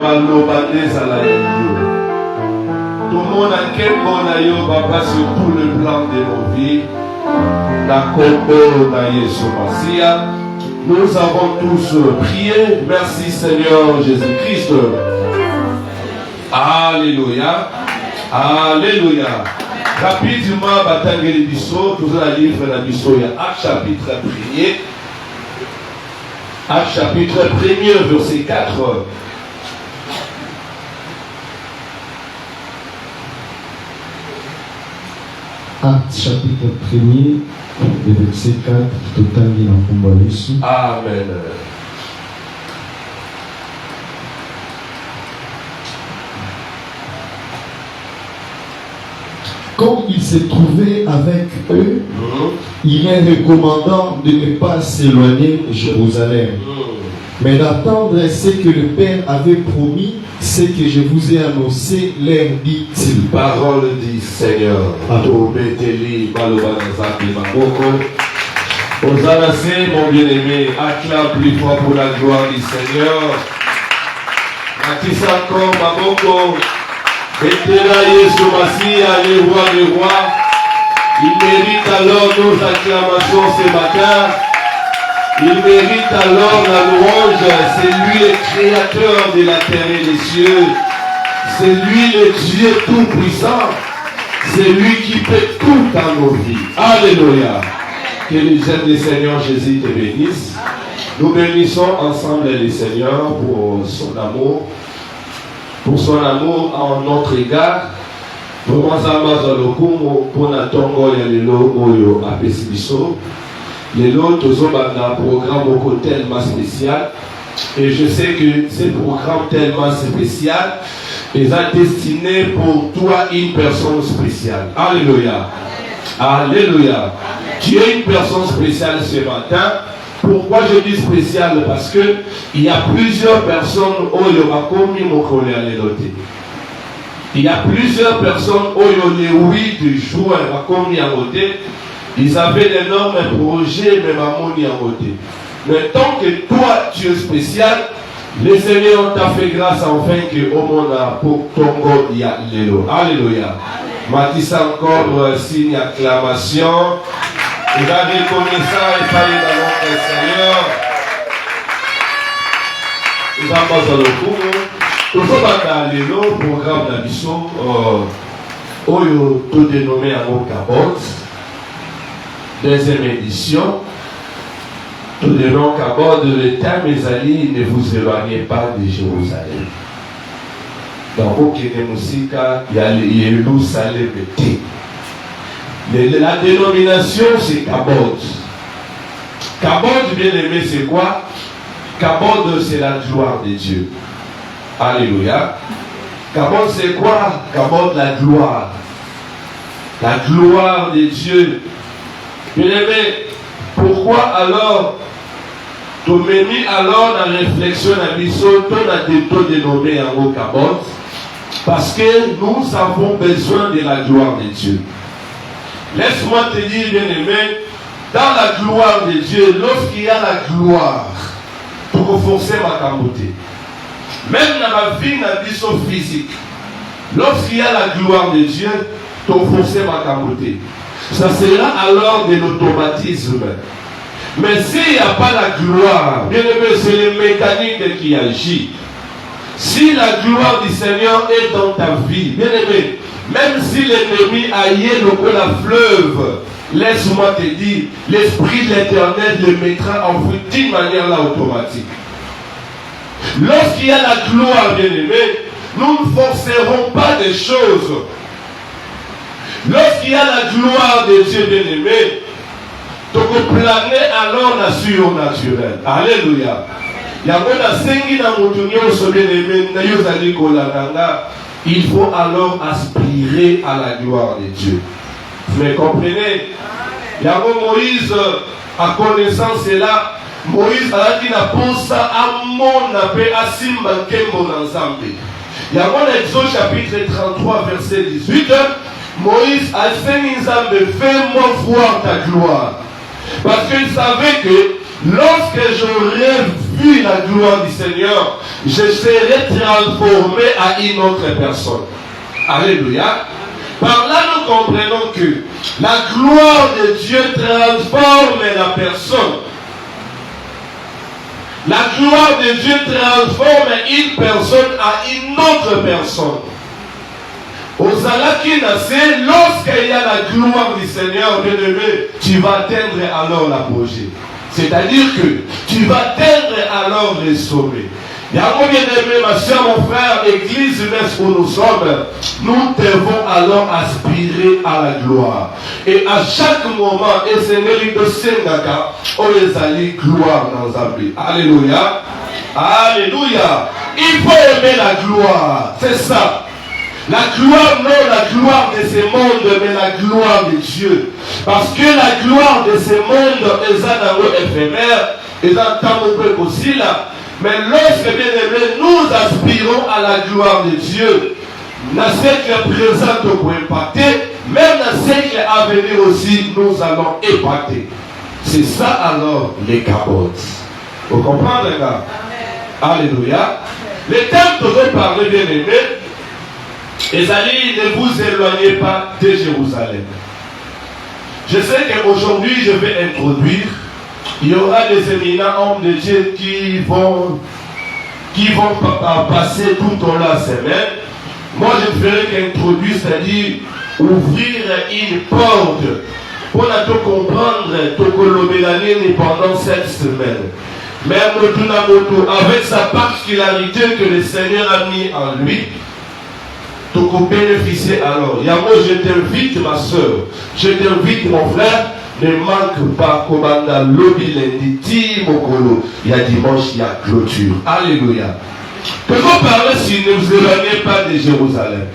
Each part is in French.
à la tout le monde a quel bon papa sur tout le plan de nos vies. La combo Masia. Nous avons tous prié. Merci Seigneur Jésus-Christ. Alléluia. Alléluia. Rapidement, Batangeli Bisso, tout la livre la Bisso, il y a Acte chapitre 1er. Acte chapitre 1er, verset 4. Acte chapitre 1er, verset 4, totangi na kombo ya Yesu. Amen. Comme il s'est trouvé avec eux, il est recommandant de ne pas s'éloigner de Jérusalem, mais d'attendre ce que le Père avait promis, ce que je vous ai annoncé, leur dit-il. Parole dit Seigneur. Obételi, Balobanazaki, Maboko. Osanase, mon bien-aimé, acclame plus fort pour la gloire du Seigneur. Matissa encore, Maboko. Etela Yesu Masia, les rois des rois. Il mérite alors nos acclamations ce matin. Il mérite alors la louange. C'est lui le créateur de la terre et des cieux. C'est lui le Dieu tout-puissant. C'est lui qui fait tout dans nos vies. Alléluia. Que les aides du Seigneur Jésus te bénissent. Nous bénissons ensemble le Seigneur pour son amour. Pour son amour en notre égard. Pour Natongo ya lelo oyo apesibiso. Lelo tozobanda programme tellement spécial. Et je sais que ce programme tellement spécial est destiné pour toi une personne spéciale. Alléluia. Alléluia. Tu es une personne spéciale ce matin. Pourquoi je dis spécial? Parce que il y a plusieurs personnes il y a plusieurs personnes le 8 juin ils avaient d'énormes projets mais mais tant que toi tu es spécial, le Seigneur t'a fait grâce enfin que au monde pour Tongo il y a l'élo. Alléluia. Matissa encore signe acclamation. Il va reconnaître ça et parler dans notre Seigneur. Nous avons dans le cours. Nous sommes dans l'élo, programme d'Abisso, tout dénommé à Mokabot, deuxième édition. Tout dénommé à Mokabot, le thème mes alliés, ne vous éloignez pas de Jérusalem. Dans aucune musique, il y a Jérusalem. La dénomination c'est Kabod. Kabod, bien aimé, c'est quoi? Kabod, c'est la gloire de Dieu. Alléluia. Kabod, c'est quoi? Kabod, la gloire. La gloire de Dieu. Bien aimé, pourquoi alors tu m'as mis alors dans la réflexion à Bissot, tu as dénommé en haut Kabod? Parce que nous avons besoin de la gloire de Dieu. Laisse-moi te dire, bien-aimé, dans la gloire de Dieu, lorsqu'il y a la gloire, tu peux forcer ma camoté. Même dans la vie, dans la vie physique, lorsqu'il y a la gloire de Dieu, tu peux forcer ma camoté. Ça sera alors de l'automatisme. Mais s'il n'y a pas la gloire, bien-aimé, c'est le mécanique qui agit. Si la gloire du Seigneur est dans ta vie, bien-aimé, même si l'ennemi aille le la fleuve, laisse-moi te dire, l'Esprit de l'Éternel le mettra en fruit d'une manière là automatique. Lorsqu'il y a la gloire, bien-aimé, nous ne forcerons pas des choses. Lorsqu'il y a la gloire de Dieu, bien-aimé, tu peux planer alors la surnaturelle. Alléluia. Il faut alors aspirer à la gloire de Dieu. Mais comprenez, Moïse, à connaissance là, Moïse a dit na posa à mon appel à Simba Kembo Nzambe. Exode chapitre 33, verset 18. Moïse a dit Nzambe, fais-moi voir ta gloire. Parce qu'il savait que lorsque j'aurais vu la gloire du Seigneur, je serai transformé à une autre personne. Alléluia. Par là, nous comprenons que la gloire de Dieu transforme la personne. La gloire de Dieu transforme une personne à une autre personne. Ozalaki Nassé, lorsqu'il y a la gloire du Seigneur, bien-aimé, tu vas atteindre alors l'apogée. C'est-à-dire que tu vas atteindre alors les sommets. Yahoo, bien-aimé, ma soeur, mon frère, église où nous sommes, nous devons alors aspirer à la gloire. Et à chaque moment, et Seigneur, il te sengaka, on les allie gloire dans un vie. Alléluia. Alléluia. Il faut aimer la gloire. C'est ça. La gloire, non la gloire de ce monde, mais la gloire de Dieu. Parce que la gloire de ce monde est un éphémère, est un temps aussi là. Mais lorsque, bien aimé, nous aspirons à la gloire de Dieu, dans le siècle présent, nous pouvons impacter, même dans le siècle à venir aussi, nous allons impacter. C'est ça alors les cabotes. Vous comprenez, les gars? Alléluia. Les thèmes dont je parlais, bien aimé, les amis, ne vous éloignez pas de Jérusalem. Je sais qu'aujourd'hui, je vais introduire, il y aura des éminents hommes de Dieu qui vont passer tout au long de la semaine. Moi, je ne ferai qu'introduire, c'est-à-dire ouvrir une porte pour nous comprendre tout pendant cette semaine. Même avec sa particularité que le Seigneur a mis en lui, tu peux bénéficier alors. Yamo, je t'invite, ma soeur, je t'invite, mon frère, ne manque pas comme on a lobby lundi, Timokolo. Il y a dimanche, il y a clôture. Alléluia. Peut-on parler si ne vous éloignez pas de Jérusalem?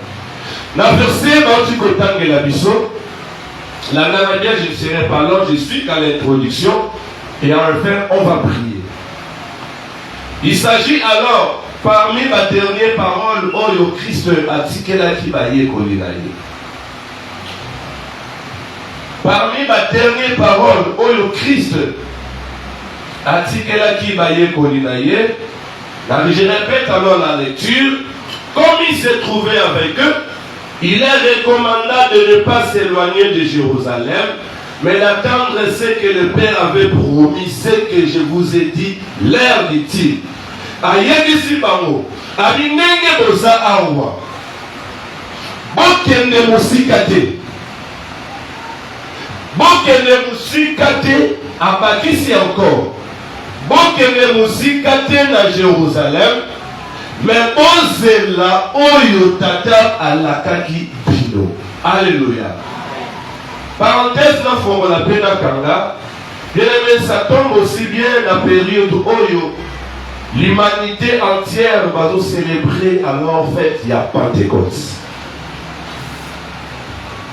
Dans le verset, dans du côté de la Bisso, la Namania, je ne serai pas là, je suis qu'à l'introduction, et enfin, on va prier. Il s'agit alors, parmi ma dernière parole, Oyo Christ a tikela ki baye kolinaye. Parmi ma dernière parole, Oyo Christ a tikela ki baye kolinaye. Je répète alors la lecture. Comme il s'est trouvé avec eux, il est recommandé de ne pas s'éloigner de Jérusalem, mais d'attendre ce que le Père avait promis, ce que je vous ai dit, l'air dit-il. Ayebisi bango abinenge boza awa bokende musika te abakisi encore bokende musika te na Jérusalem mais bozela oyo tata alakaki bino. Alléluia. Parenthèse na fongo la pena kanga bien aimé, ça tombe aussi bien la période oyo l'humanité entière va nous célébrer alors en fait il y a Pentecôte.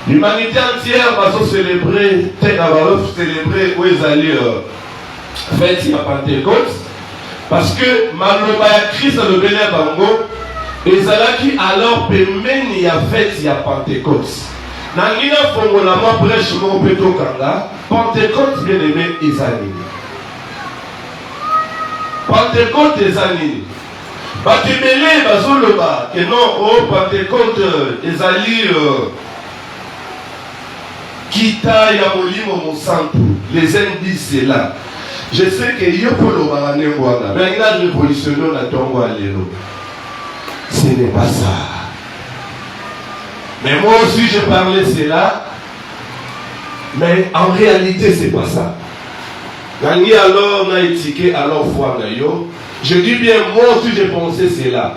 L'humanité entière va nous célébrer où ils allaient fait il y a Pentecôte parce que Maloba ya Christ le Béné Bango et Zalaki alors pemeni il y a fait il y a Pentecôte. Nangina fongo la moi prêche mon péto kanga Pentecôte bien aimé Isaïe. Pentecôte des années. Batibélé, Bazoloba, que non, oh, Pentecôte, Ezali, Kita, Yamolimo, Monsanto, les indices, c'est là. Je sais que Yopolo, Baranengwana, mais il a révolutionné la Tongo Alélo. Ce n'est pas ça. Mais moi aussi, je parlais cela, mais en réalité, c'est pas ça. Nani alors n'a étiqué alors foi d'ailleurs. Je dis bien moi aussi j'ai pensé cela.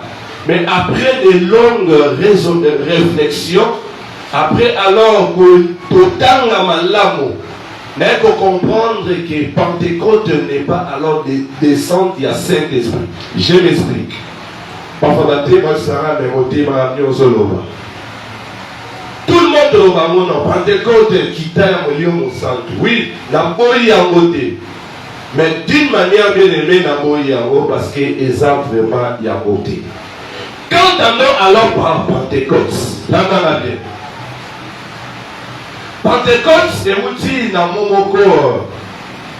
Mais après de longues réflexions, après alors que total la malamo, n'est qu'à comprendre que Pentecôte n'est pas alors descente il y a Saint-Esprit. Je m'explique. Parfois moi Sarah mais moté m'a mis au solo. Tout le monde au Bamon en Pentecôte qui t'a mon sang. Oui, la boy en côté. Mais d'une manière bien aimée, parce que les gens vraiment y a voté. Quand on alors par Pentecôte, là on a bien. Pentecôte, c'est outil dans mon corps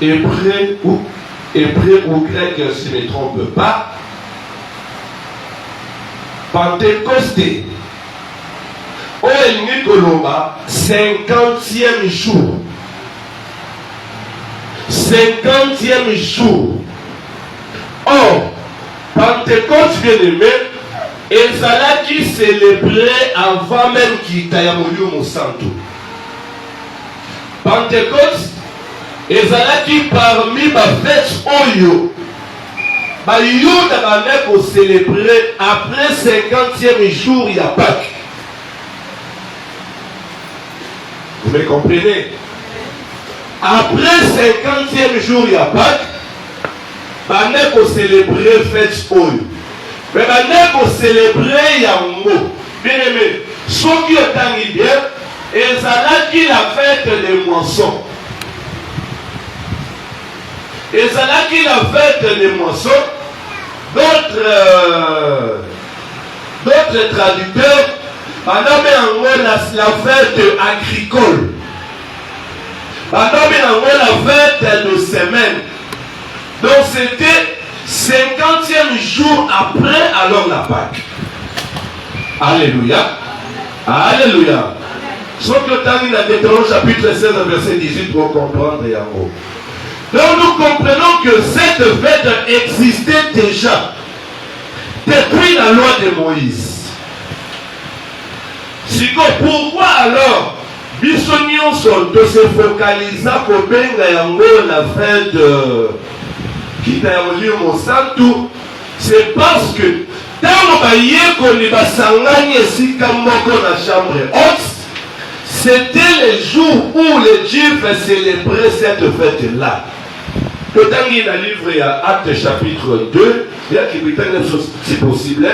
hébreu ou hébreu ou grec, si je ne me trompe pas. Pentecosté. Oelingi Kolomba, 50e jour. 50e jour. Or, Pentecôte bien-aimé, ezalaki célébré avant même qu'il y ait Molimo Santo. Pentecôte, ezalaki parmi ma fête Oyo. Bayuda bandait pour célébrer après 50e jour, il y a Pâques. Vous me comprenez? Après 50e jour, il y a Pâques. Bandait pour célébrer fête Oyo. Mais bandait pour célébrer Yango. Bien aimé, ceux qui ont arrivé, ezalaki la fête des moissons. Ezalaki la fête des moissons. D'autres traducteurs pendant la fête agricole. Pendant la fête de semaine. Donc c'était 50e jour après alors la Pâque. Alléluia. Alléluia. Sauf que dans le Deutéronome chapitre 16 verset 18 pour comprendre Yango. Donc nous comprenons que cette fête existait déjà depuis la loi de Moïse. Pourquoi alors Bissonion sont de se focaliser pour benga yango la fête qui t'a évolué mon santo? C'est parce que dans le baye qu'on est basangani ici comme dans la chambre haute, c'était les jours où les Juifs célébraient cette fête-là. Le temps il y a livre, il y a Acte chapitre 2, il y a qui prétend si possible.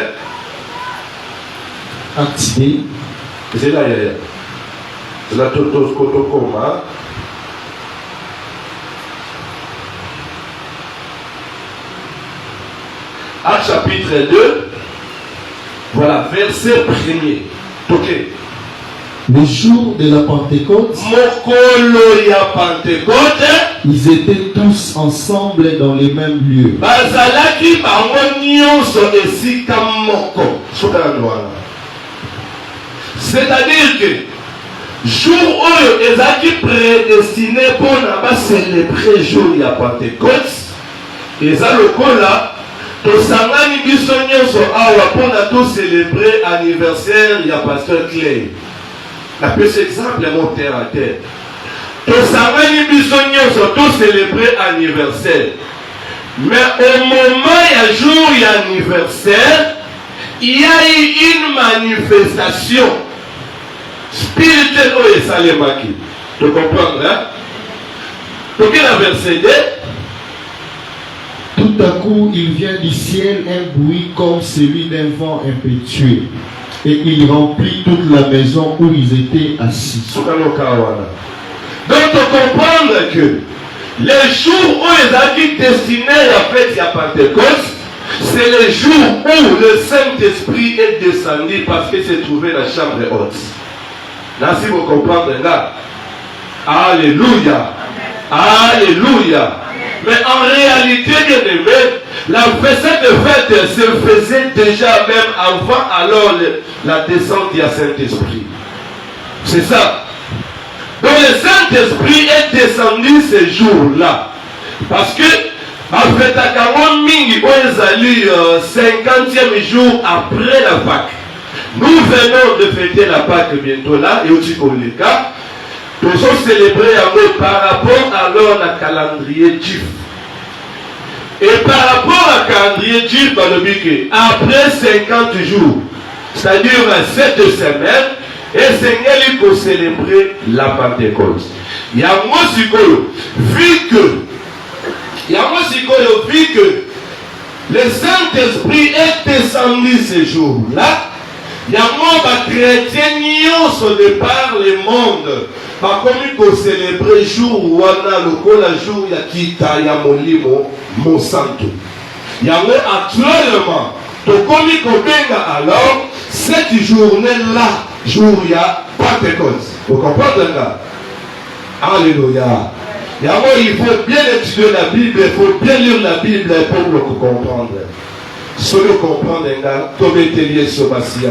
Acte 2. C'est là, c'est là, Totos Kotokoma. Acte chapitre 2, voilà, verset 1er. Ok. Le jour de la Pentecôte, ils étaient tous ensemble dans les mêmes lieux. C'est-à-dire que jour où ils étaient prédestinés pour célébrer le jour de la Pentecôte, ils ont le coup là, tosangani biso nyonso awa pour célébrer l'anniversaire de pasteur Clay. La plus exemple mon terre à terre. Tosangani biso nyonso to célébrer l'anniversaire. Mais au moment il y a jour d'anniversaire, il y a eu une manifestation spirituelle au Salemaki. Tu comprends, hein? Donc il a verset 2. Tout à coup, il vient du ciel un bruit comme celui d'un vent impétueux. Et il remplit toute la maison où ils étaient assis. Donc, tu comprends que les jours où ils étaient destinés à la fête de Pentecôte, c'est le jour où le Saint-Esprit est descendu parce qu'il s'est trouvé dans la chambre haute. Là, si vous comprenez là, alléluia, alléluia. Mais en réalité, bien aimé, cette fête se faisait déjà même avant alors la descente du Saint-Esprit. C'est ça. Donc le Saint-Esprit est descendu ce jour-là. Parce que en fait, à 50e jour après la Pâque. Nous venons de fêter la Pâque bientôt là, et aussi au cas. Nous sommes célébrés par rapport alors à calendrier juif. Et par rapport à calendrier juif, après 50 jours, c'est-à-dire 7 semaines, et Seigneur pour célébrer la Pentecôte. Il y a moi vu que le Saint-Esprit est descendu ce jour-là, il y a moi chrétien de par le monde. Par contre, pour célébrer le jour où on a le jour il y a Kita, il y a Molimo, Monsanto. Il y a actuellement, alors, cette journée-là, jour il y a Pentecôte. Vous comprenez là? Alléluia. Il faut bien étudier la Bible, il faut bien lire la Bible pour le comprendre. Si vous comprenez, comme était lié sur Massia.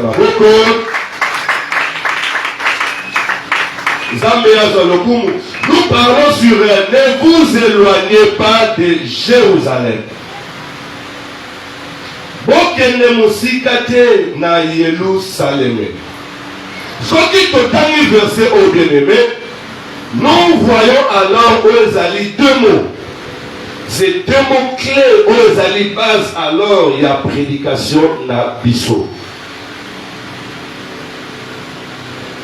Nous parlons sur ne vous éloignez pas de Jérusalem. Bokene musikate na Yerusalem. Ce qui totalement verset au bien-aimé, nous voyons alors aux alliés deux mots. Ces deux mots clés aux alliés base alors il y a prédication na biso.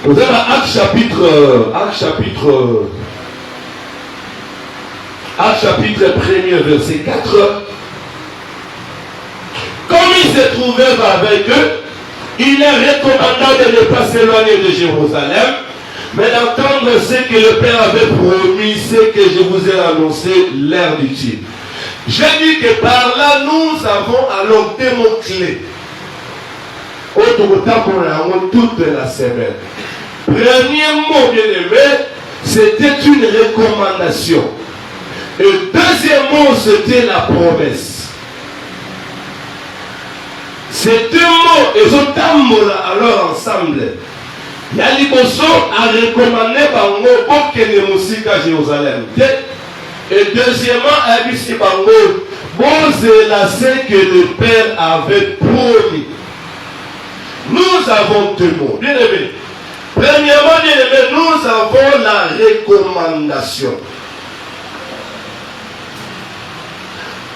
Vous avez Acte chapitre 1er verset 4. Comme il se trouvait avec eux, il est recommandant de ne pas s'éloigner de Jérusalem, mais d'entendre ce que le Père avait promis, ce que je vous ai annoncé, l'heure du type. J'ai dit que par là, nous avons alors des mots clés. Autant pour toute la semaine. Premier mot bien aimé, c'était une recommandation. Et deuxième mot, c'était la promesse. Ces deux mots, ils ont alors ensemble. Il y a l'Iboso à recommander par mot pour que les musiques à Jérusalem. Et deuxièmement, à dit par mot, bon, c'est là ce que le Père avait promis. Nous avons deux mots. Bien aimé. Premièrement, bien aimé, nous avons la recommandation.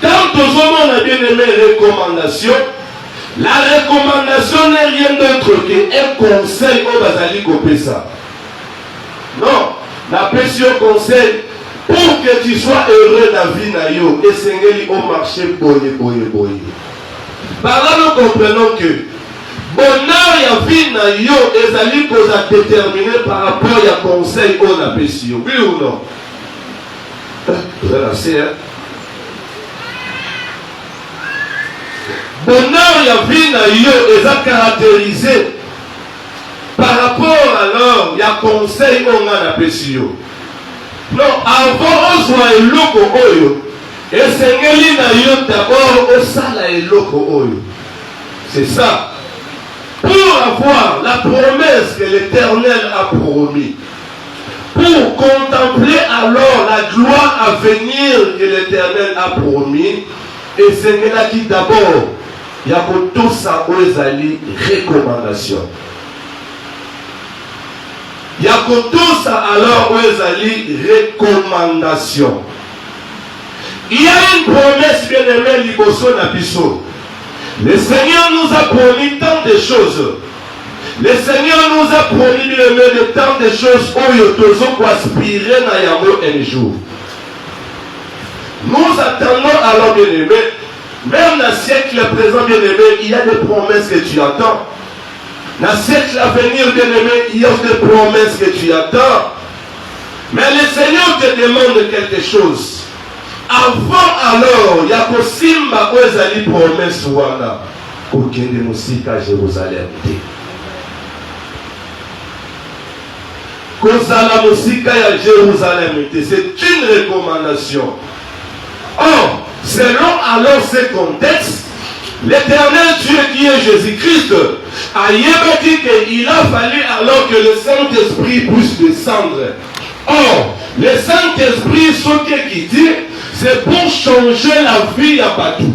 Quand on a bien aimé recommandation, la recommandation n'est rien d'autre qu'un conseil au Bazali Kopesa. Non, la pression conseil pour que tu sois heureux dans la vie naïo et s'engagez au marché boye. Par là, nous comprenons que bonheur et la vie naïo et Zali Kosa déterminé par rapport à conseil au la pression. Oui ou non? Vous avez assez, hein? Bonheur et la vie naïo est caractérisé par rapport alors à conseil au la pression. Non, avant on soit un loco oyo et sengeli naïo d'abord au sala et loco oyo. C'est ça. Pour avoir la promesse que l'Éternel a promis, pour contempler alors la gloire à venir que l'Éternel a promis, et c'est là qui d'abord, il y a tout ça aux alliés recommandation. Il y a tout ça alors aux alliés recommandation. Il y a une promesse bien aimée Liboso Nabiso. Le Seigneur nous a promis tant de choses. Le Seigneur nous a promis de tant de choses où nous devons aspirer à Yamo un jour. Nous attendons alors bien aimé, même dans le siècle présent bien aimé, il y a des promesses que tu attends. Dans le siècle à venir bien aimé, il y a des promesses que tu attends. Mais le Seigneur te demande quelque chose. Avant alors, il y a que Simba où ils promesse Wana pour qu'il y ait des musiques à Jérusalem. Cause la musique à Jérusalem, c'est une recommandation. Or, selon alors ce contexte, l'Éternel Dieu qui est Jésus-Christ a dit qu'il a fallu alors que le Saint-Esprit puisse descendre. Or, le Saint-Esprit, ce qu'il dit, c'est pour changer la vie à Batou.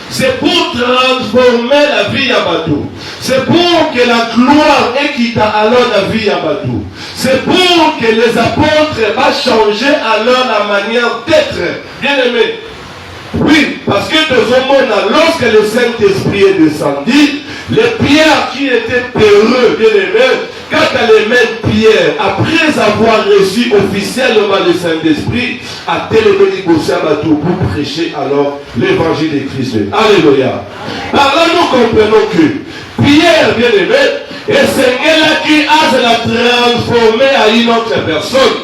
C'est pour transformer la vie à Batou. C'est pour que la gloire quitte alors la vie à Batou. C'est pour que les apôtres va changer alors la manière d'être. Bien aimé. Oui, parce que dans un monde, lorsque le Saint-Esprit est descendu, les pierres qui étaient peureux, bien aimés, quand elle met Pierre, après avoir reçu officiellement le Saint-Esprit, a téléphoné pour prêcher alors l'évangile de Christ. Alléluia. Par là, nous comprenons que Pierre, bien aimé, est Seigneur qui a la transformé à une autre personne.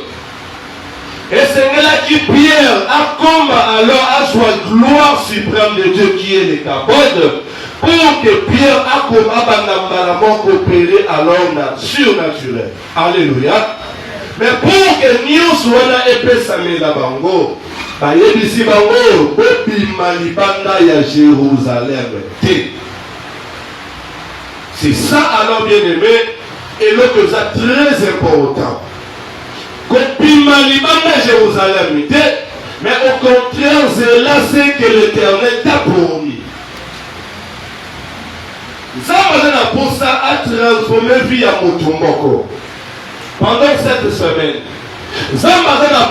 Et c'est là qui Pierre a comme alors à sa gloire suprême de Dieu qui est le cabode, pour que Pierre a comme abandamment coopéré alors surnaturel. Alléluia. Mais pour que nous soyons épais la bango, bayebisi bango, bobima libanda ya Jérusalem. C'est ça alors bien aimé, et là que ça très important. Bobima libanda Jérusalem, mais au contraire, c'est là ce que l'Éternel t'a promis. Ça pour ça a transformé vie à Motumboko. Pendant cette semaine, ça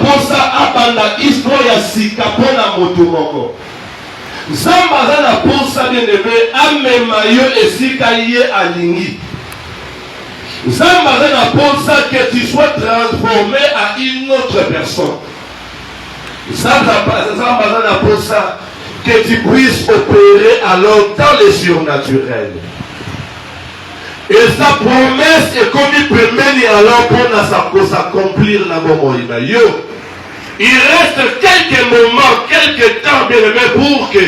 pour ça a banda histoire ya sikapona Motumboko. Ça pour ça bien aimé a memayo et sikaye alingi. Ça pour ça que tu sois transformé à une autre personne. Ça pour ça que tu puisses opérer alors dans le surnaturel. Et sa promesse est comme il peut mener alors pour s'accomplir la momoïna. Il reste quelques moments, quelques temps bien aimé pour que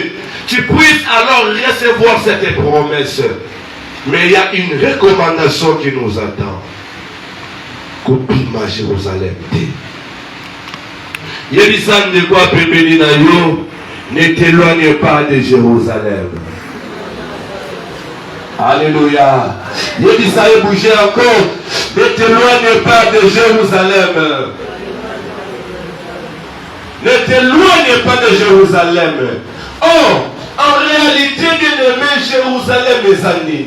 tu puisses alors recevoir cette promesse. Mais il y a une recommandation qui nous attend. Kopima Jérusalem. Yébisan de quoi pépéni na yo, ne t'éloigne pas de Jérusalem. Alléluia. Yébisa et bouger encore, ne t'éloigne pas de Jérusalem. Ne t'éloigne pas de Jérusalem. Oh, en réalité, bien aimé, Jérusalem est amis.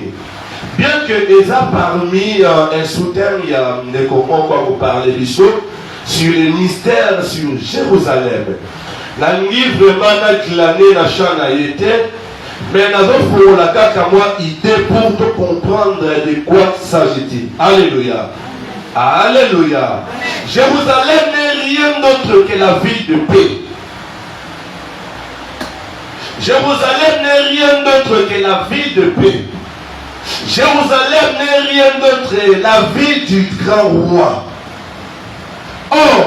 Bien que déjà parmi un soutien, il y a des comment vous parler du saut. Sur les mystères sur Jérusalem. La livre vraiment clamé la chaîne a été, mais nous avons la carte moi idée pour te comprendre de quoi s'agit-il. Alléluia. Alléluia. Jérusalem n'est rien d'autre que la ville de paix. Jérusalem n'est rien d'autre que la ville de paix. Jérusalem n'est rien d'autre que la ville du grand roi. Oh,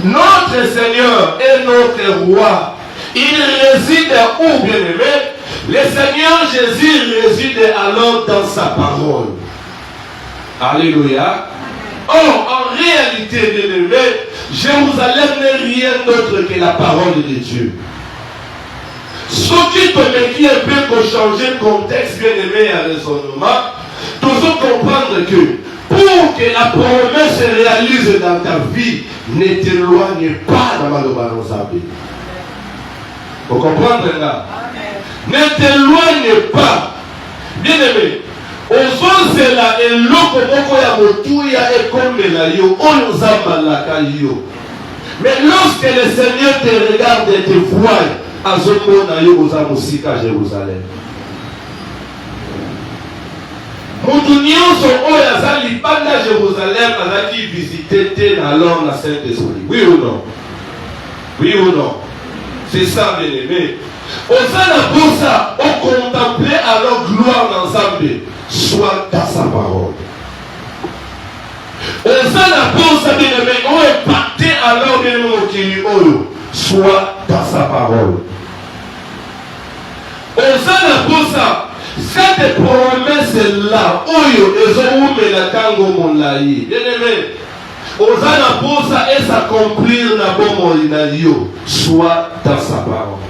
notre Seigneur est notre roi. Il réside où, bien aimé? Le Seigneur Jésus réside alors dans sa parole. Alléluia. Oh, en réalité, bien aimé, Jérusalem n'est rien d'autre que la parole de Dieu. Ce qui te met un peu pour changer le contexte, bien aimé, à raisonnement, toujours comprendre que pour que la promesse se réalise dans ta vie, ne t'éloigne pas dans Malobarosabe. Vous comprenez là? Ne t'éloigne pas. Bien aimé, aux c'est là et l'eau ya motuya et comme la yo, on nous a malaka yo. Mais lorsque le Seigneur te regarde et te voit, à ce moment-là, vous avez aussi à Jérusalem. Moutunion sont oyazali banda Jérusalem azaki visiter alors la Saint-Esprit. Oui ou non? Oui ou non? C'est ça, bien aimé. Au sein de pour ça, on contemplait alors gloire dans Zambé, soit dans sa parole. Au sein de pour ça, bien aimé, on est parti alors bien aimé, soit dans sa parole. Au sein de pour ça, cette promesse-là, oyo ezoumé la tango molayi. Bien aimé, osana pour ça et s'accomplir na bon yo, soit dans sa parole.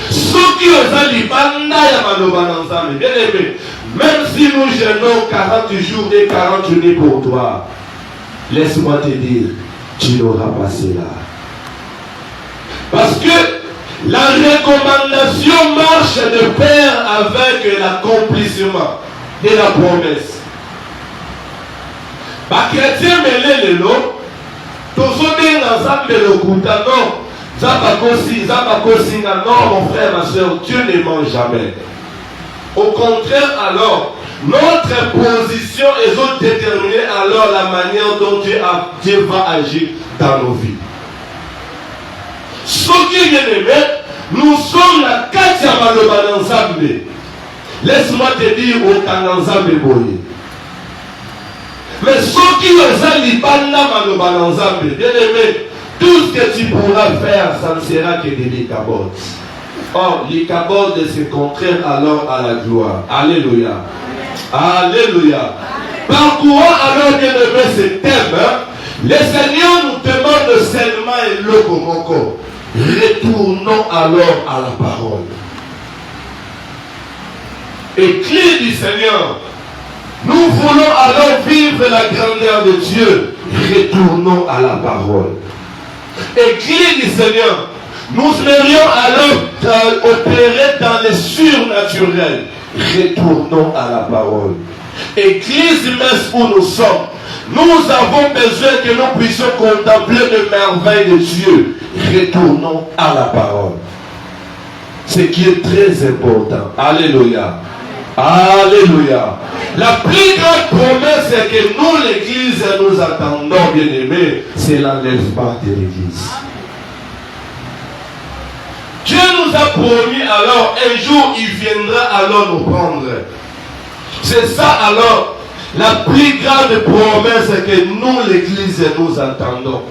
Ceux qui osent banda ya maloba nzambe, bien aimé, même si nous gênons 40 jours et 40 nuits pour toi, laisse-moi te dire, tu n'auras pas cela. Parce que la recommandation marche de pair avec l'accomplissement de la promesse. Les chrétiens mêlés le lot, tous bien ensemble le kuta non, non mon frère, ma soeur, Dieu ne ment jamais. Au contraire alors, notre position est déterminée alors la manière dont Dieu va agir dans nos vies. Ce qui vient de mettre, nous sommes la Katia Maloba Nzambe. Laisse-moi te dire au Kananzambe Boye. Mais ce qui nous a libana Maloba Nzambe, bien aimé, tout ce que tu pourras faire, ça ne sera que des likabotes. Or, likabotes, c'est contraire alors à la gloire. Alléluia. Alléluia. parcourant alors bien aimé ce thème, le Seigneur nous demande seulement et le komoko. Retournons alors à la parole. Écrit du Seigneur, nous voulons alors vivre la grandeur de Dieu. Retournons à la parole. Écrit du Seigneur, nous aimerions alors opérer dans le surnaturel. Retournons à la parole. Église messe où nous sommes, nous avons besoin que nous puissions contempler les merveilles de Dieu. Retournons à la parole. Ce qui est très important. Alléluia. Alléluia. La plus grande promesse que nous, l'Église, nous attendons, bien-aimés, c'est l'enlèvement de l'Église. Dieu nous a promis alors, un jour, il viendra alors nous prendre. C'est ça alors, la plus grande promesse que nous, l'Église, nous attendons.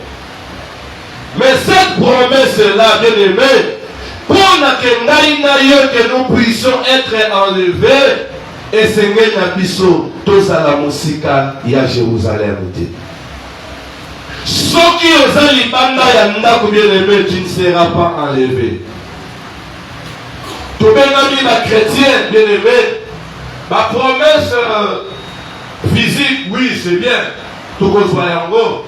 Mais cette promesse-là, bien-aimés, pour que nous puissions être enlevés, et Seigneur Nabiso, tous à la musique, il y a Jérusalem. Ceux qui osent l'ibanda yanda bien-aimé, tu ne seras pas enlevé. Tout bien ami la chrétienne, bien-aimé, ma promesse physique, oui, c'est bien, tout qu'on soit en gros.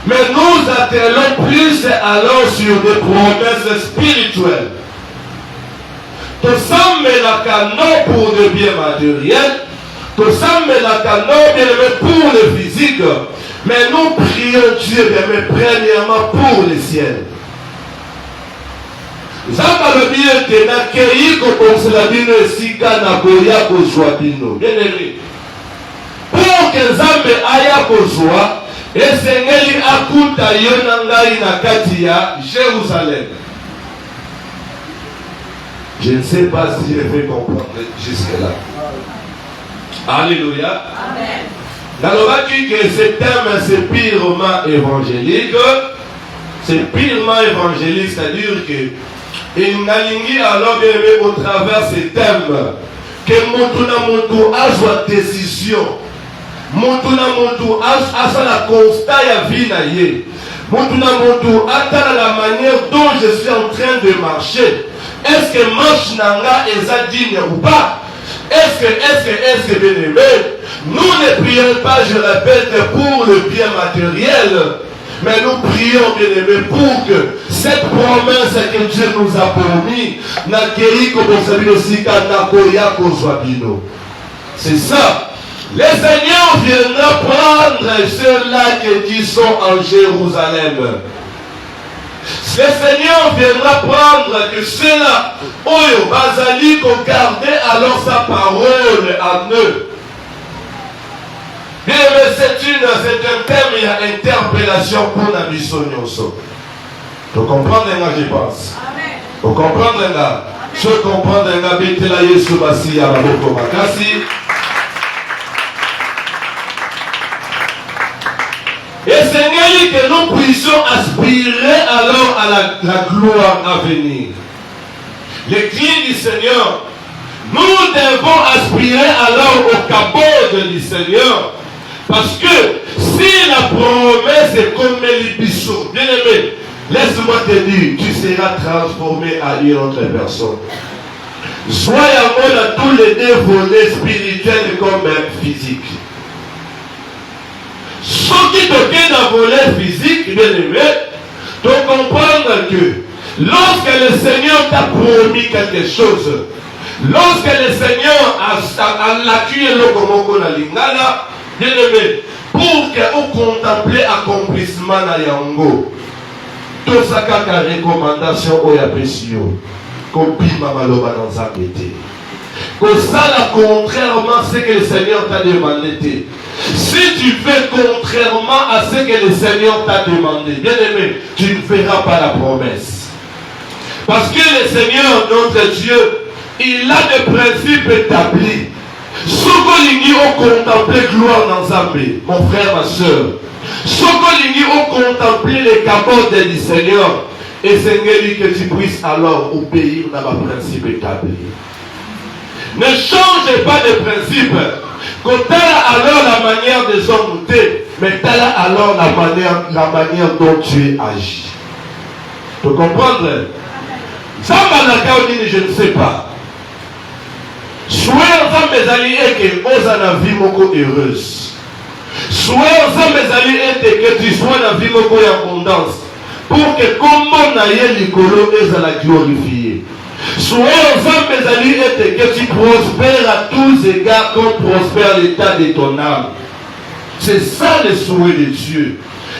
Mais nous attelons plus alors sur des promesses spirituelles. Tout ça met la canon pour le bien matériel, tout ça met la canon bien pour le physique. Mais nous prions Dieu, mais premièrement pour le ciel. Pour que Nzambe aya kozwa, esengeli akuta yo na ngai na kati ya Jérusalem. Je ne sais pas si je vais comprendre jusque-là. Alléluia. Amen. Nalobaki que ce thème c'est purement évangélique. C'est purement évangélique, c'est-à-dire que il nalingi alors bien au travers ce thème que Motu a sa décision. Motu a la constat ya vie na ye. Motu a la manière dont je suis en train de marcher. Est-ce que marche nanga est digne ou pas? Est-ce que bien aimé, nous ne prions pas, je répète, pour le bien matériel, mais nous prions bien aimé pour que cette promesse que Dieu nous a promis, c'est ça. Le Seigneur viendra prendre ceux-là qui sont en Jérusalem. Le Seigneur viendra prendre que ceux-là, Oyo, Bazali, qu'on gardait alors sa parole en eux. Bien, mais c'est un thème, il y a interpellation pour la mission. Tu comprends, je pense. Tu comprends, je comprends, Betela Yesu Basi, Aboko Makasi. Et Seigneur, que nous puissions aspirer alors à la gloire à venir. L'église du Seigneur, nous devons aspirer alors au cabot du Seigneur. Parce que si la promesse est comme Mélibissou, bien aimé, laisse-moi te dire, tu seras transformé à une autre personne. Soyez à tous les deux volets spirituels comme physiques. Ce qui te fait dans le volet physique, bien aimé, tu comprendre que lorsque le Seigneur t'a promis quelque chose, lorsque le Seigneur a l'accueilli le komoko na lingala, bien aimé, pour que vous contemplez l'accomplissement na yango, tout ça kaka recommandation au yapesio, comme bima maloba dans un métier. Que ça, contrairement à ce que le Seigneur t'a demandé. Si tu fais contrairement à ce que le Seigneur t'a demandé, bien aimé, tu ne feras pas la promesse. Parce que le Seigneur, notre Dieu, il a des principes établis. Ce que nous contempler gloire dans Zambé, mon frère, ma soeur. Ce que nous contempler les capotes du Seigneur. Et Seigneur, que tu puisses alors obéir dans ma principe établi. Ne change pas de principe. Kotala alors la manière des hommes, mais tala alors la manière dont tu agis. Tu comprends? Je ne sais pas. Soyez mes alliés que osa na vie moko heureuse. Soyez mes alliés que tu sois dans la vie moko abondance. Pour que comme on a eu l'icolo et la glorifier. Soyez mes alliés que tu prospères à tous égards comme prospère l'état de ton âme. C'est ça le souhait de Dieu.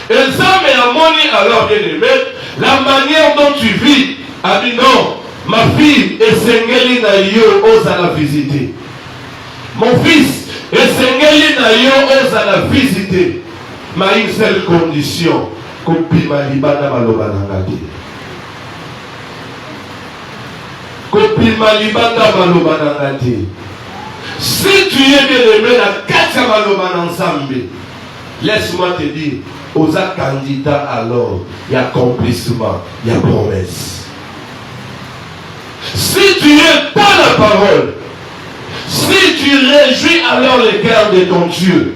Et ça me amoni alors bien aimé, la manière dont tu vis, a dit non. Ma fille est sengeli na yo osa la visiter. Mon fils est sengeli na yo osa la visiter. Mais une seule condition, kopi malibana maloba nangati. Kopi malibana maloba nangati. Si tu es bien aimé la katia maloba ensemble, laisse-moi te dire, osa candidat alors, il y a accomplissement, il y a promesse. Si tu es pas la parole, si tu réjouis alors le cœur de ton Dieu,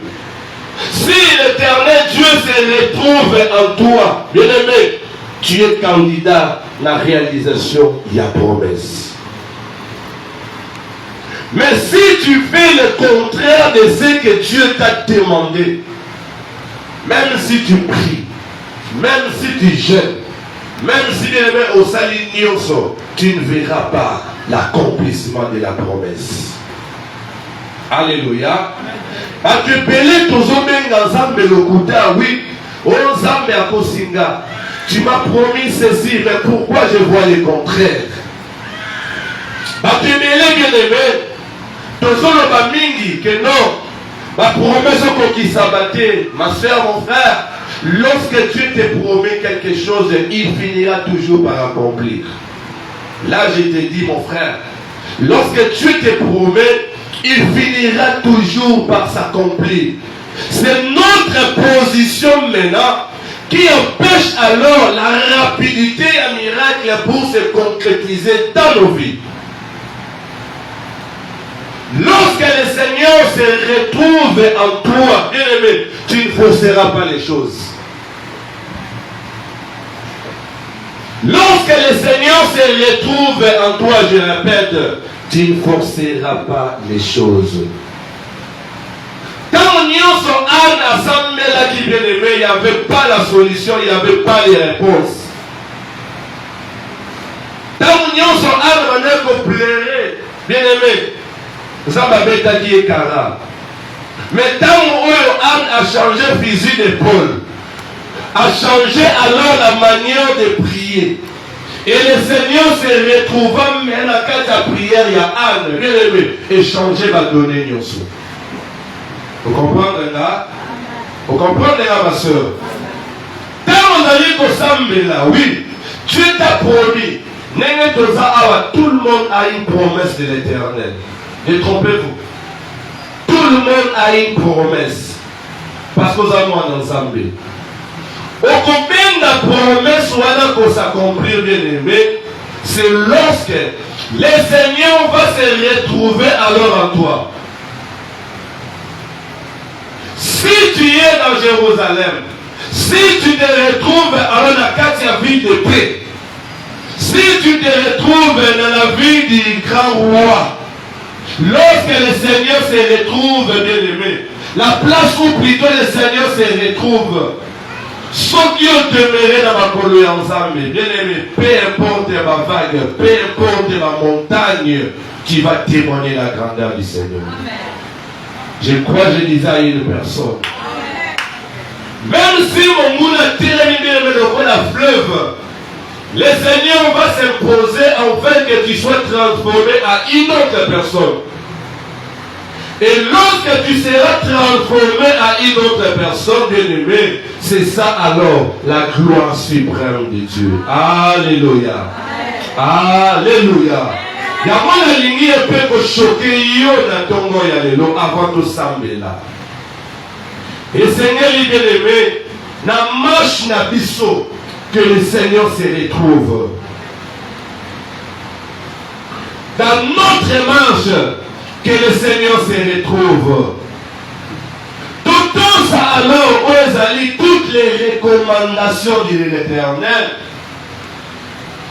si l'éternel Dieu se retrouve en toi, bien aimé, tu es candidat à la réalisation, il y a promesse. Mais si tu fais le contraire de ce que Dieu t'a demandé, même si tu pries, même si tu jeûnes, même si bien aimé au salinioso, tu ne verras pas l'accomplissement de la promesse. Alléluia. Tu peux toujours bien ensemble le kuta, oui. Ensemble à Kosinga. Tu m'as promis ceci, mais pourquoi je vois le contraire? Tu peux bien aimé. Toujours le mingi que non. Ma promesse qu'on qui s'abattait, ma soeur, mon frère. Lorsque Dieu te promet quelque chose, il finira toujours par accomplir. Là, je te dis, mon frère, lorsque Dieu te promet, il finira toujours par s'accomplir. C'est notre position maintenant qui empêche alors la rapidité à miracle pour se concrétiser dans nos vies. Lorsque le Seigneur se retrouve en toi, bien aimé, tu ne forceras pas les choses. Lorsque le Seigneur se retrouve en toi, je répète, tu ne forceras pas les choses. Quand nous sommes ensemble, qui bien aimé, il n'y avait pas la solution, il n'y avait pas les réponses. Quand nous sommes ensemble, qu'on plairait, bien aimé, Zambabeta qui est Kara. Mais tant qu'on a changé physique d'épaule, a changé alors la manière de prier. Et le Seigneur se retrouva même à la prière, il y a Anne, bien aimé, et changer va donner Nyoso. Vous comprenez là? Vous comprenez là, ma soeur? Quand on a dit que Sambe là, oui, Dieu t'a promis. Tout le monde a une promesse de l'Éternel. Ne trompez-vous. Tout le monde a une promesse. Parce que nous avons ensemble. Au combien de promesses qu'on s'accomplir, bien aimé, c'est lorsque le Seigneur va se retrouver alors en toi. Si tu es dans Jérusalem, si tu te retrouves alors dans la vie de paix, si tu te retrouves dans la vie du grand roi, lorsque le Seigneur se retrouve, bien aimé, la place où plutôt le Seigneur se retrouve, ceux qui ont demeuré dans ma colonie ensemble, bien aimé, peu importe ma vague, peu importe ma montagne, tu vas témoigner la grandeur du Seigneur. Amen. Je crois que je disais à une personne, même si mon monde a tiré la fleuve, le Seigneur va s'imposer afin que tu sois transformé à une autre personne. Et lorsque tu seras transformé à une autre personne, bien aimé, c'est ça alors la gloire suprême de Dieu. Alléluia. Alléluia. Il y a moins de lignes qui peuvent choquer dans ton goyalelo avant de s'embêter là. Et Seigneur, bien aimé, na marche na biso que le Seigneur se retrouve. Dans notre marche, que le Seigneur se retrouve. ça alors, où allaient toutes les recommandations de l'Éternel.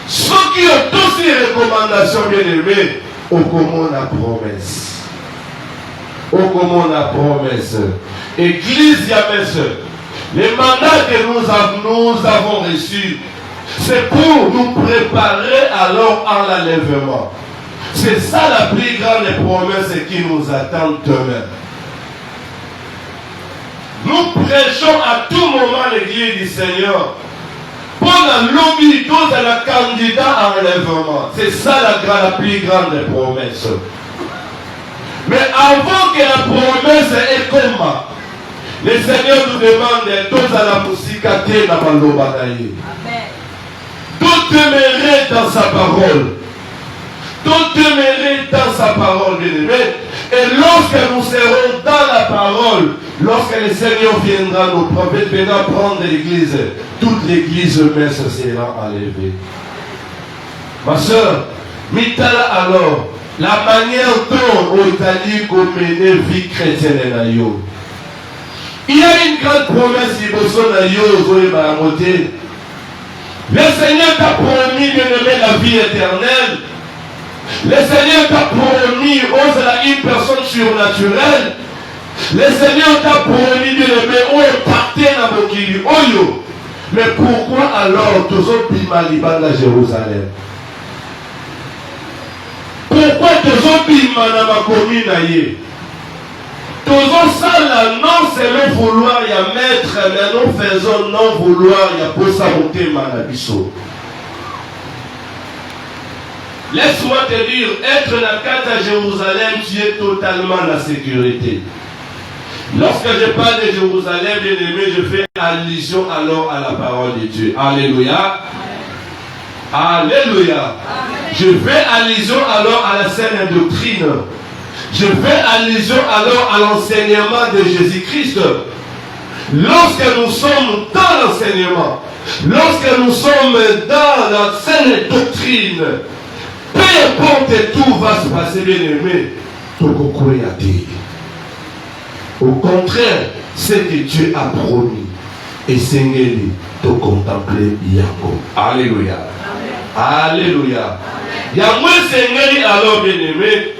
Ceux qui ont tous les recommandations bien aimées, au comment la promesse. Au comment la promesse. Église Yamès, les mandats que nous avons reçus, c'est pour nous préparer alors à l'enlèvement. C'est ça la plus grande promesse qui nous attend demain. Nous prêchons à tout moment l'église du Seigneur. Pour la lobby, tous à la candidat à l'enlèvement. C'est ça la plus grande promesse. Mais avant que la promesse est comme, le Seigneur nous demande tous à la musique à terre dans le bataille. Tout demeurer dans sa parole. Tout demeurer dans sa parole, bien-aimé. Et lorsque nous serons dans la parole, lorsque le Seigneur viendra, nos prophètes viendront prendre l'église, toute l'église messe sera enlevée. Ma soeur, Mitala alors, la manière dont on t'a dit qu'on menait vie chrétienne à Nayo. Il y a une grande promesse qui besoin de Nayo, le Seigneur t'a promis de donner la vie éternelle. Le Seigneur t'a promis une personne surnaturelle. Le Seigneur t'a promis de l'aimer ou impacter dans mon kili. Mais pourquoi alors tous autres bimaliban à Jérusalem? Pourquoi tous autres bimaliban dans ma commune? Tous autres salles non c'est le vouloir y a maître, mais nous faisons non vouloir y a pour ça monter manabiso. Laisse-moi te dire, être la carte à Jérusalem, tu es totalement la sécurité. Lorsque je parle de Jérusalem, bien aimé, je fais allusion alors à la parole de Dieu. Alléluia. Alléluia. Je fais allusion alors à la saine doctrine. Je fais allusion alors à l'enseignement de Jésus-Christ. Lorsque nous sommes dans l'enseignement, lorsque nous sommes dans la saine doctrine, peu importe, tout va se passer, bien aimé. Au contraire, ce que Dieu a promis, et Seigneur, te contempler Yako. Alléluia. Alléluia. Yamwe Seigneur, alors bien aimé,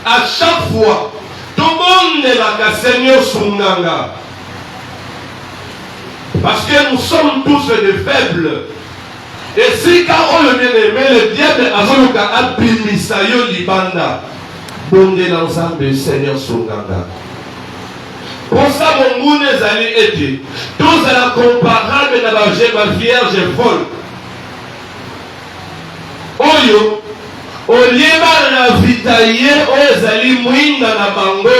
à chaque fois, tout le monde est là, Seigneur Sunganga. Parce que nous sommes tous des faibles. Et si quand le bien-aimé, le diable a abimisayo libanda, bonde l'ensemble Seigneur Sunganga. Pour ça, mon monde est allé aider. Tous à la comparable de ma vierge folle. Oyo, au lieu de la vitailler, aux alliés mouinda na bango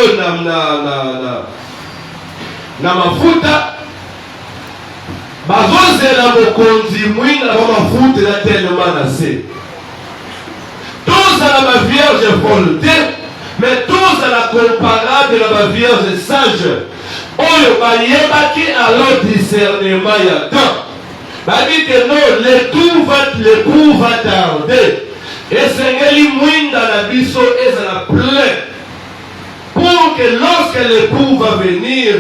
na mafuta. Bazozela mokonzi mwinda na mafuta na tellement assez. Tous à la vierge folle, mais tous à la comparable de la vierge sage. Oyo bayebaki alors discernement ya temps. Badi que non, le coup va tarder. Et Seigneur mwinda na biso et à la plein. Pour que lorsque le coup va venir,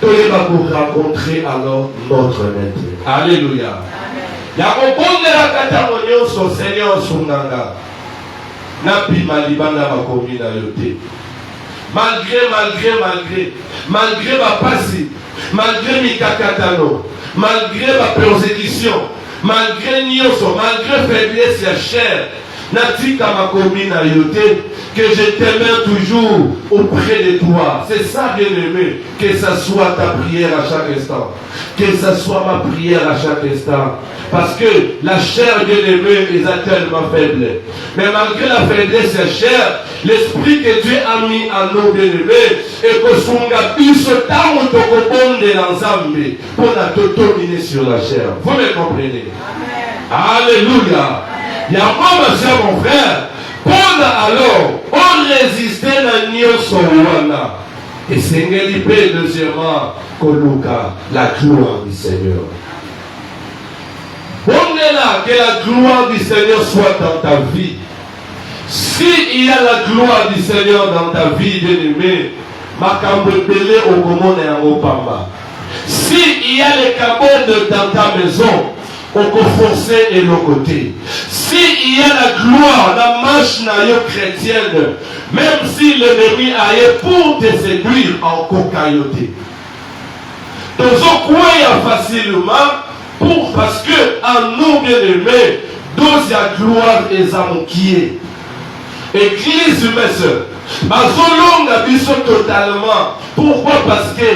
il va vous rencontrer alors notre maître. Alléluia. Ya oponde la katamonyo so Seigneur Sunganga. Napi malibana bakomi na yote. Malgré ma passé, malgré mes kakatano, malgré ma persécution, malgré nyoso, malgré faiblesse ya chair, natika makomi na yote, que je t'aime toujours auprès de toi. C'est ça, bien-aimé, que ça soit ta prière à chaque instant, que ça soit ma prière à chaque instant. Parce que la chair, bien-aimée, est tellement faible. Mais malgré la faiblesse de la chair, l'esprit que Dieu a mis en nous, bien-aimés, et que son gars ce temps où tu de l'ensemble pour la dominer sur la chair. Vous me comprenez? Amen. Alléluia. Il y a moi, ma soeur, mon frère, pendant alors, on résistait à Nyosowana. Et Seigneur, il paie deuxièmement, Koluka, la gloire du Seigneur. On est là, que la gloire du Seigneur soit dans ta vie. S'il y a la gloire du Seigneur dans ta vie, bien-aimé, Si il y a les cabots dans ta maison, on peut forcer et le côté. Si il y a la gloire, la marche chrétienne, même si l'ennemi a pour te séduire en cocaïoté. Facilement parce que en nous bien aimés, dose la gloire et amour Église, mes soeurs, ma biso totalement. Pourquoi? Parce que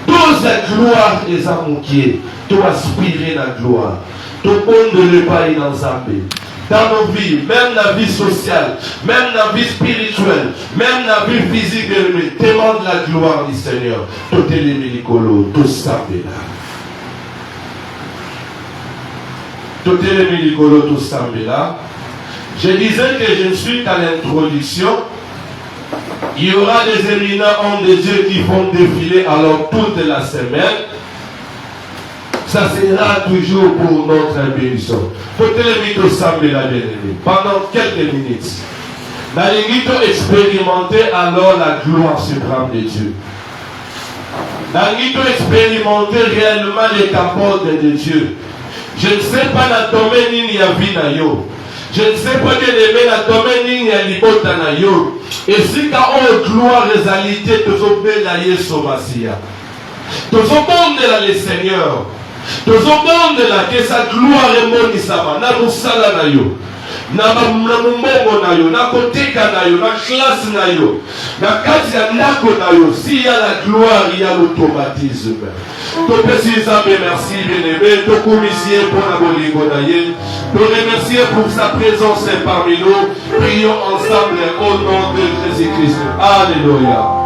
dose la gloire et amour tu aspirer la gloire. Tu ne le pas dans Zambé. Dans nos vies, même la vie sociale, même la vie spirituelle, même la vie physique, demande la gloire du Seigneur. Tout est les mélicolo, tout ça là. Tout est les mélicolo, tout ça là. Je disais que je suis dans l'introduction. Il y aura des éminents hommes de Dieu qui vont défiler alors toute la semaine. Ça sera toujours pour notre bénédiction. Pendant quelques minutes, nous expérimenter alors la gloire suprême de Dieu. Nous expérimenter réellement les capotes de Dieu. Je ne sais pas la domaine ni la vie na yo. Je ne sais pas que les mêmes la domaine ni la libota na yo. Et si quand on gloire réalité, tous on peut la yesomasia. Tous on monde la le Seigneur. Tous on monde la que sa gloire est moni sama. Na musala na yo. Na mumbongo na yo. Na koteka na yo. Na classe na yo. Na kati ya nako na yo. S'il y a la gloire, il y a l'automatisme. Tout précisément, merci bien-aimé. Tout commissaire pour la bolingo d'ailleurs. Nous remercier pour sa présence parmi nous. Prions ensemble au nom de Jésus-Christ. Alléluia.